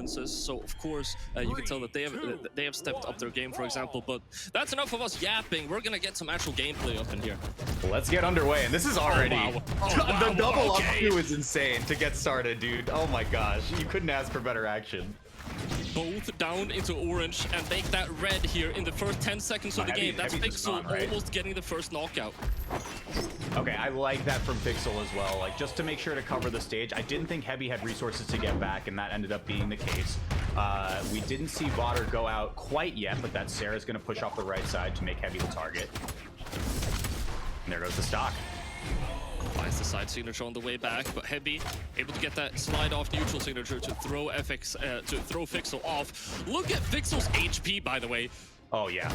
performances. So of course you can tell that they have stepped up their game, for example. But that's enough of us yapping. We're gonna get some actual gameplay up in here. Let's get underway, and this is already the double up Q is insane to get started, dude. Oh my gosh, you couldn't ask for better action. Both down into orange and make that red here in the first 10 seconds of the game. That's Fixel almost getting the first knockout. Okay, I like that from Fixel as well. Like, just to make sure to cover the stage. I didn't think Hebi had resources to get back, and that ended up being the case. We didn't see VoDr go out quite yet, but that Sarah's going to push off the right side to make Hebi the target. And there goes the stock. Finds the side signature on the way back, but Hebi able to get that slide off neutral signature to throw Fixel off. Look at Fixel's HP, by the way. Oh yeah,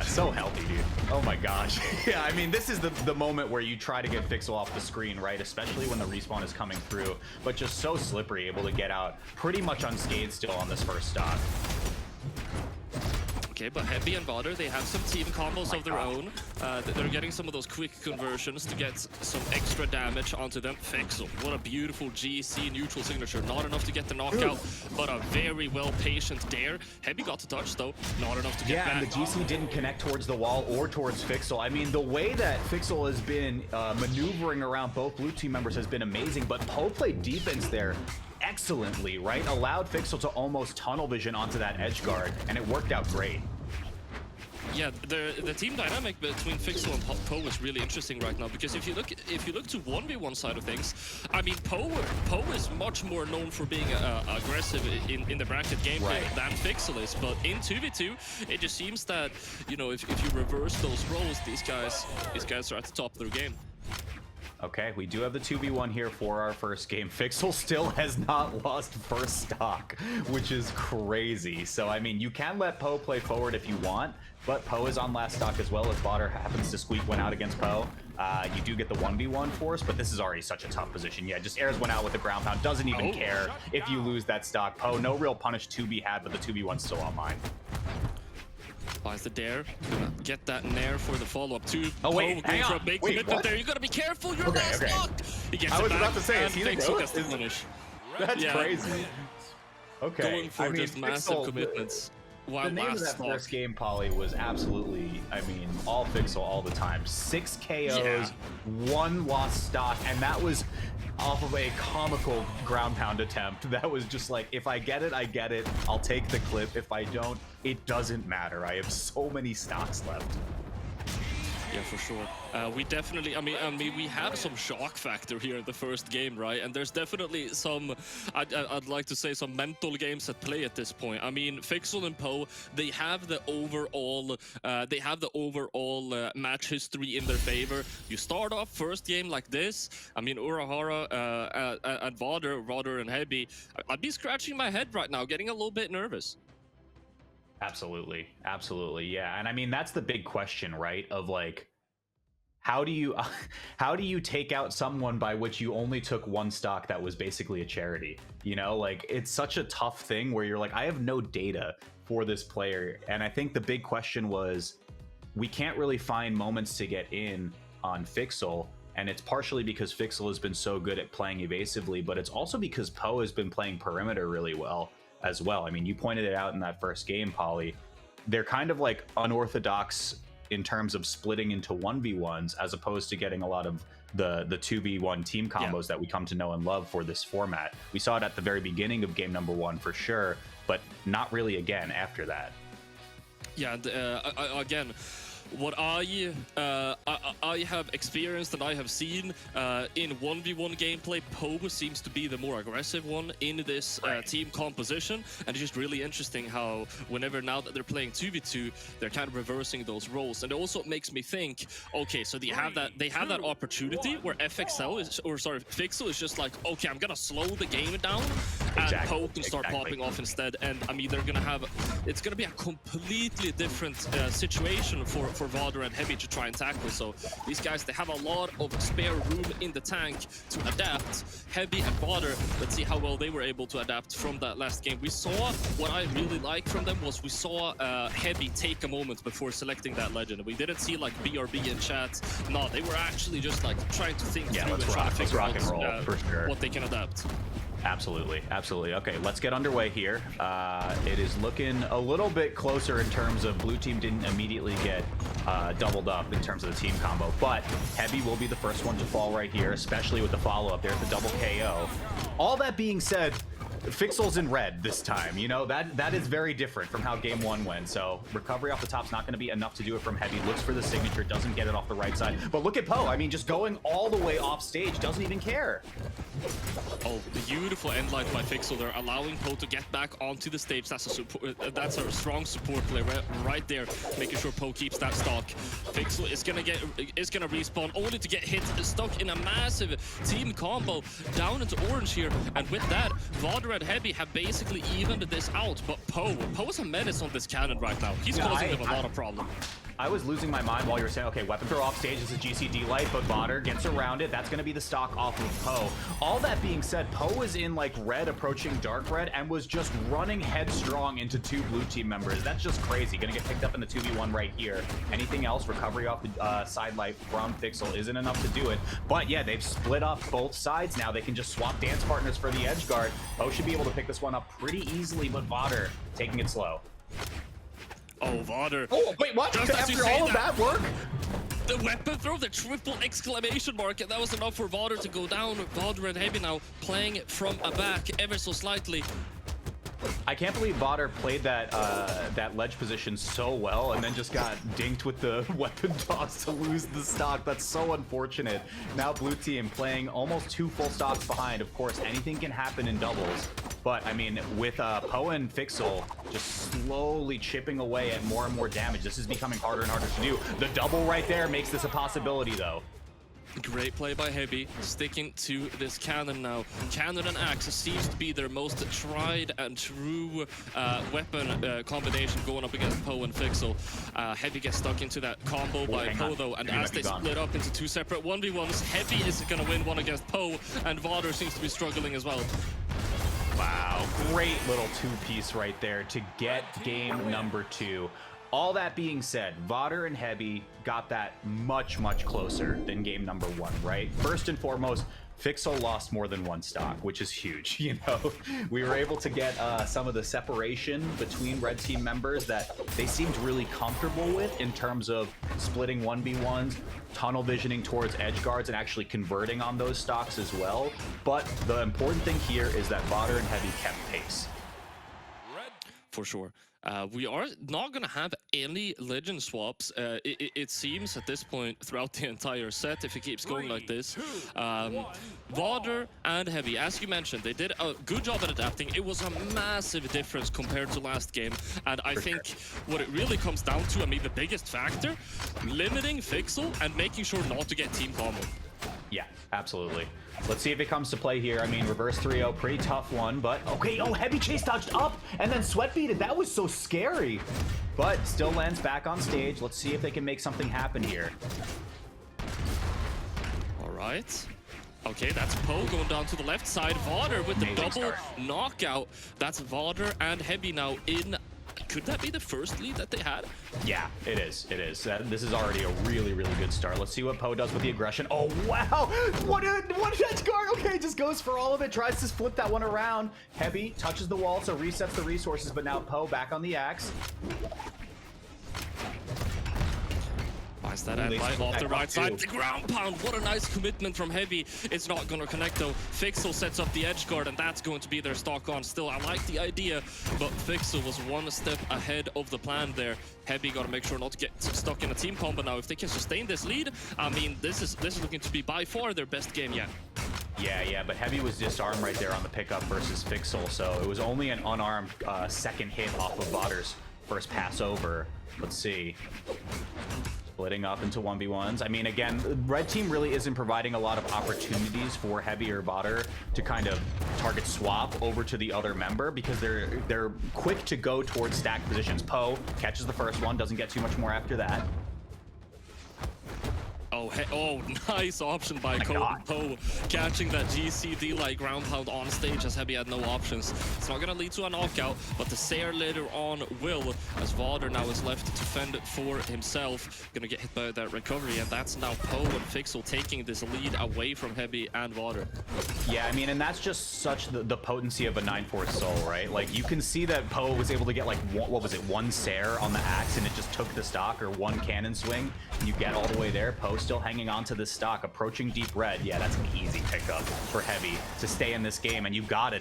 so healthy, dude. Oh my gosh. Yeah, I mean, this is the moment where you try to get Fixel off the screen, right? Especially when the respawn is coming through, but just so slippery, able to get out pretty much unscathed still on this first stock. Okay, but Hebi and VoDr, they have some team combos of their own. They're getting some of those quick conversions to get some extra damage onto them. Fixel, what a beautiful GC neutral signature. Not enough to get the knockout, but a very well patient dare. Hebi got the touch though, not enough to get back. Yeah, and the GC didn't connect towards the wall or towards Fixel. I mean, the way that Fixel has been maneuvering around both blue team members has been amazing, but Poe played defense there excellently, right? Allowed Fixel to almost tunnel vision onto that edge guard, and it worked out great. Yeah, the team dynamic between Fixel and Poe is really interesting right now, because if you look to 1v1 side of things, I mean, Poe is much more known for being aggressive in the bracket gameplay than Fixel is, but in 2v2 it just seems that, you know, if you reverse those roles, these guys are at the top of their game. Okay, we do have the 2v1 here for our first game. Fixel still has not lost first stock, which is crazy. So, I mean, you can let Poe play forward if you want, but Poe is on last stock as well. If VoDr happens to squeak one out against Poe, you do get the 1v1 force, but this is already such a tough position. Yeah, just airs one out with the ground pound, doesn't even care if you lose that stock. Poe, no real punish to be had, but the 2v1's still online. Finds the dare, gonna get that nair for the follow-up too. Oh wait, hang on. For a big commitment there. You gotta be careful. You're last knock. He gets I was about to say, is he the gets the finish. That's crazy. Okay, going for just massive commitments. The name of that first game, Polly, was absolutely, I mean, all Fixel all the time. 6 KOs, 1 lost stock, and that was off of a comical ground pound attempt. That was just like, if I get it, I get it. I'll take the clip. If I don't, it doesn't matter. I have so many stocks left. Yeah, for sure. We definitely, I mean, we have some shock factor here in the first game, right? And there's definitely some, I'd like to say, some mental games at play at this point. I mean, Fixel and Poe, they have the overall, match history in their favor. You start off first game like this. I mean, Brawlhalla and VoDr and Hebi, I'd be scratching my head right now, getting a little bit nervous. Absolutely, yeah. And I mean, that's the big question, right? Of like, how do you take out someone by which you only took 1 stock that was basically a charity? You know, like, it's such a tough thing where you're like, I have no data for this player. And I think the big question was, we can't really find moments to get in on Fixel. And it's partially because Fixel has been so good at playing evasively, but it's also because Poe has been playing perimeter really well as well. I mean, you pointed it out in that first game, Polly. They're kind of like unorthodox in terms of splitting into 1v1s as opposed to getting a lot of the 2v1 team combos that we come to know and love for this format. We saw it at the very beginning of game number 1 for sure, but not really again after that. Yeah, and again, what I have experienced and I have seen in 1v1 gameplay, Poe seems to be the more aggressive one in this team composition, and it's just really interesting how whenever now that they're playing 2v2, they're kind of reversing those roles. And it also makes me think, okay, so they have that opportunity where Fixel is just like, okay, I'm gonna slow the game down, and Poe can start popping off instead. And I mean, it's gonna be a completely different situation for VoDr and Hebi to try and tackle. So these guys, they have a lot of spare room in the tank to adapt. Hebi and VoDr, let's see how well they were able to adapt from that last game. We saw, what I really liked from them was we saw Hebi take a moment before selecting that legend. We didn't see like BRB in chat. No, they were actually just like trying to think through and try to figure out for sure. what they can adapt. Absolutely, absolutely. Okay, let's get underway here. It is looking a little bit closer in terms of blue team didn't immediately get doubled up in terms of the team combo, but Hebi will be the first one to fall right here, especially with the follow-up there at the double KO. All that being said, FXL's in red this time. You know, that is very different from how game one went. So recovery off the top's not going to be enough to do it from Hebi. Looks for the signature, doesn't get it off the right side. But look at Poe. I mean, just going all the way off stage, doesn't even care. Oh, beautiful end line by FXL. They're allowing Poe to get back onto the stage. That's a support. That's a strong support play right there, making sure Poe keeps that stock. FXL is gonna respawn only to get hit, stuck in a massive team combo down into orange here. And with that, VoDr and Hebi have basically evened this out. But Poe is a menace on this cannon right now. He's causing them a lot of problems. I was losing my mind while you were saying, okay, weapon throw off stage is a GCD light, but VoDr gets around it. That's going to be the stock off of Poe. All that being said, Poe was in like red approaching dark red and was just running headstrong into two blue team members. That's just crazy. Going to get picked up in the 2v1 right here. Anything else, recovery off the side light from FXL isn't enough to do it. But yeah, they've split up both sides now. They can just swap dance partners for the edge guard. Poe should be able to pick this one up pretty easily, but VoDr taking it slow. Oh, VoDr. Oh, wait, what? Just After all of that work? The weapon throw, the triple exclamation mark, and that was enough for VoDr to go down. VoDr and Hebi now playing from a back ever so slightly. I can't believe VoDr played that that ledge position so well and then just got dinked with the weapon toss to lose the stock. That's so unfortunate. Now blue team playing almost 2 full stocks behind. Of course, anything can happen in doubles. But, I mean, with Poe and FXL just slowly chipping away at more and more damage, this is becoming harder and harder to do. The double right there makes this a possibility, though. Great play by Hebi, sticking to this cannon now. Cannon and axe seems to be their most tried and true weapon combination going up against Poe and FXL. Hebi gets stuck into that combo by Poe though, and as they split up into 2 separate 1v1s, Hebi is going to win one against Poe, and VoDr seems to be struggling as well. Wow, great little two-piece right there to get game number 2. All that being said, VoDr and Hebi got that much closer than game number 1, right? First and foremost, FXL lost more than 1 stock, which is huge, you know? We were able to get some of the separation between red team members that they seemed really comfortable with in terms of splitting 1v1s, tunnel visioning towards edge guards, and actually converting on those stocks as well. But the important thing here is that VoDr and Hebi kept pace. For sure. We are not going to have any legend swaps, it seems, at this point throughout the entire set, if it keeps going like this. VoDr and Hebi, as you mentioned, they did a good job at adapting. It was a massive difference compared to last game, and I think what it really comes down to, I mean, the biggest factor, limiting FXL and making sure not to get team combo. Yeah, absolutely. Let's see if it comes to play here. I mean, reverse 3-0, pretty tough one, but okay. Oh, Hebi chase dodged up and then sweat beat it. That was so scary, but still lands back on stage. Let's see if they can make something happen here. All right. Okay, that's Poe going down to the left side. VoDr with the double knockout. That's VoDr and Hebi now in. Could that be the first lead that they had? Yeah, it is. It is. This is already a really good start. Let's see what Poe does with the aggression. Oh, wow. What edge guard. Okay, just goes for all of it. Tries to flip that one around. Hebi touches the wall, so resets the resources, but now Poe back on the axe. Finds that end light off the right side. The ground pound. What a nice commitment from Hebi. It's not going to connect though. FXL sets up the edge guard, and that's going to be their stock on. Still, I like the idea, but FXL was 1 step ahead of the plan there. Hebi got to make sure not to get stuck in a team combo now. If they can sustain this lead, I mean, this is looking to be by far their best game yet. Yeah, but Hebi was disarmed right there on the pickup versus FXL, so it was only an unarmed second hit off of VoDr's first pass over. Let's see. Splitting up into 1v1s. I mean, again, red team really isn't providing a lot of opportunities for Hebi or VoDr to kind of target swap over to the other member because they're quick to go towards stack positions. Poe catches the first one, doesn't get too much more after that. Oh, Oh, nice option by Poe, catching that GCD like ground pound on stage as Hebi had no options. It's not gonna lead to a knockout, but the Sayer later on will, as VoDr now is left to fend for himself. Gonna get hit by that recovery, and that's now Poe and FXL taking this lead away from Hebi and VoDr. Yeah, I mean, and that's just such the potency of a 9-4 soul, right? Like, you can see that Poe was able to get like, what was it, one Sayer on the axe, and it just took the stock, or one cannon swing, and you get all the way there. Poe still hanging on to this stock, approaching deep red. Yeah, that's an easy pickup for Hebi to stay in this game, and you gotta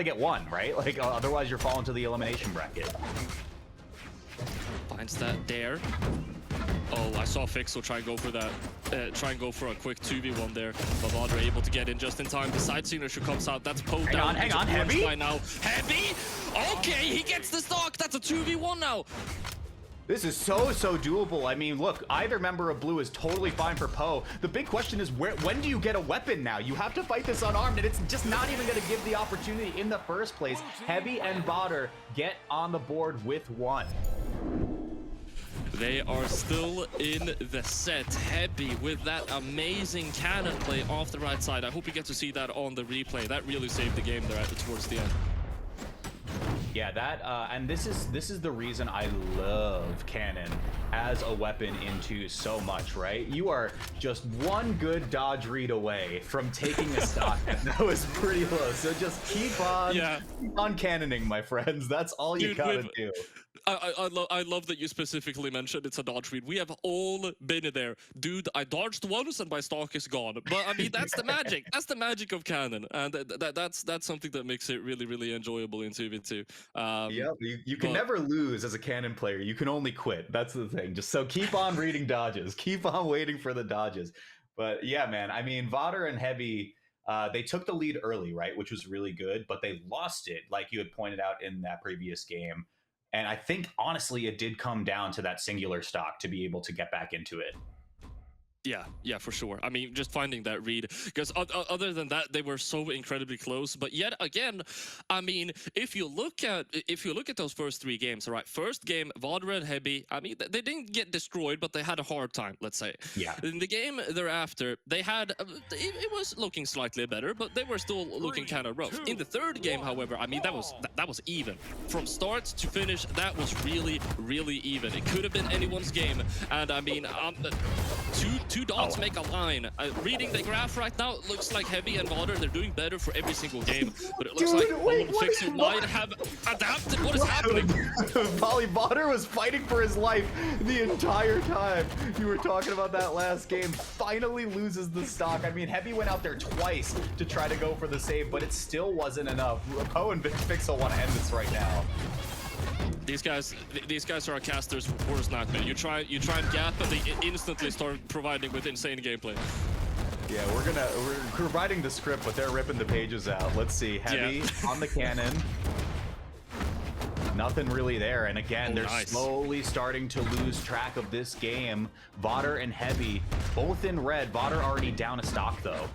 get one, right? Like, otherwise you're falling to the elimination bracket. Finds that dare. Oh, I saw FXL try and go for that, try and go for a quick 2v1 there, but VoDr able to get in just in time. The side signature comes out. That's Poe down. Hang on, Hebi? By now. Hebi? Okay, he gets the stock. That's a 2v1 now. This is so doable. I mean, look, either member of blue is totally fine for Poe. The big question is, when do you get a weapon now? You have to fight this unarmed, and it's just not even going to give the opportunity in the first place. Hebi and VoDr get on the board with one. They are still in the set. Hebi with that amazing cannon play off the right side. I hope you get to see that on the replay. That really saved the game there towards the end. Yeah, that and this is the reason I love cannon as a weapon into so much, right? You are just one good dodge read away from taking a stock that was pretty low. So just keep on cannoning, my friends. That's all you gotta do. I love that you specifically mentioned it's a dodge read. We have all been there. Dude, I dodged once and my stock is gone. But I mean, that's the magic. That's the magic of cannon. And that's something that makes it really, really enjoyable in 2v2. Yeah, you can never lose as a cannon player. You can only quit. That's the thing. Just so keep on reading dodges. Keep on waiting for the dodges. But yeah, man, I mean, VoDr and Hebi, they took the lead early, right? Which was really good, but they lost it, like you had pointed out in that previous game. And I think, honestly, it did come down to that singular stock to be able to get back into it. Yeah, for sure. I mean, just finding that read, because other than that, they were so incredibly close. But yet again, I mean, if you look at those first three games, all right, first game, VoDr and Hebi, I mean, they didn't get destroyed, but they had a hard time, let's say. Yeah. In the game thereafter, they had it was looking slightly better, but they were still looking kind of rough. In the third game, however, I mean, that was even from start to finish. That was really, really even. It could have been anyone's game, and I mean, two dots make a line. Reading the graph right now, it looks like Hebi and VoDr, they're doing better for every single game. But it looks like FXL might have adapted. What is happening? VoDr was fighting for his life the entire time. You were talking about that last game. Finally loses the stock. I mean, Hebi went out there twice to try to go for the save, but it still wasn't enough. Poe and FXL want to end this right now. These guys are our casters' worst nightmare. You try and gap, and they instantly start providing with insane gameplay. Yeah, we're providing the script, but they're ripping the pages out. Let's see, Hebi on the cannon. Nothing really there, and again, they're slowly starting to lose track of this game. VoDr and Hebi, both in red. VoDr already down a stock though.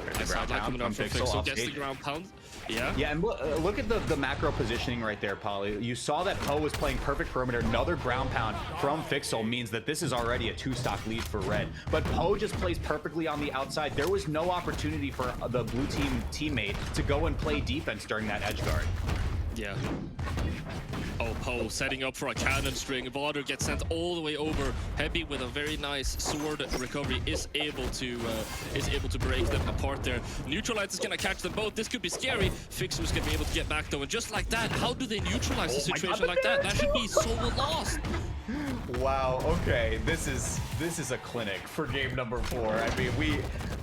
There's the ground pound from FXL. Gets the ground pound. Yeah, and look at the macro positioning right there, Polly. You saw that Poe was playing perfect perimeter. Another ground pound from FXL means that this is already a 2-stock lead for red. But Poe just plays perfectly on the outside. There was no opportunity for the blue team teammate to go and play defense during that edge guard. Yeah. Oh, Poe setting up for a cannon string. VoDr gets sent all the way over. Hebi with a very nice sword recovery is able to break them apart there. Neutralize is gonna catch them both. This could be scary. FXL's gonna be able to get back though. And just like that, how do they neutralize a situation like that? That should be so lost. Wow. Okay. This is a clinic for game number 4. I mean,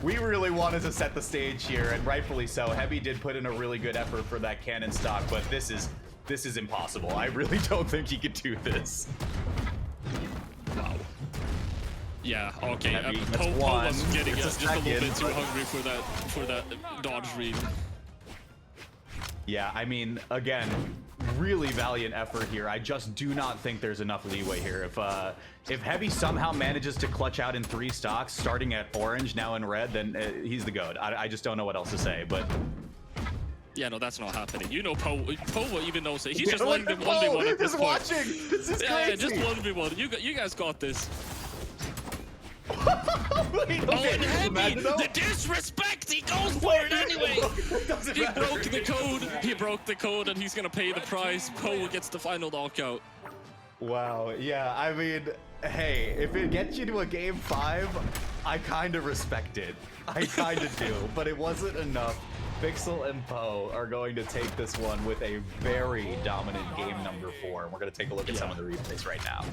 we really wanted to set the stage here, and rightfully so. Hebi did put in a really good effort for that cannon stock, but this is impossible. I really don't think he could do this. Wow. Yeah, okay. Poe was getting just a little bit too hungry for that dodge read. Yeah, I mean, again, really valiant effort here. I just do not think there's enough leeway here. If Hebi somehow manages to clutch out in 3 stocks, starting at orange, now in red, then he's the GOAT. I just don't know what else to say, but... Yeah, no, that's not happening. You know, Poe even knows it. He's just letting them 1v1 at this point. Watching. This is crazy. Yeah, just 1v1. You guys got this. Wait, Oh, okay. and Hebi, Imagine though- the disrespect, he goes for it anyway. Doesn't He matter. broke the code. He broke the code, and he's gonna pay the price. Poe gets the final knockout. Wow, yeah, I mean, hey, if it gets you to a game 5, I kind of respect it. I kind of do, but it wasn't enough. Pixel and Poe are going to take this one with a very dominant game number 4. We're going to take a look at some of the replays right now.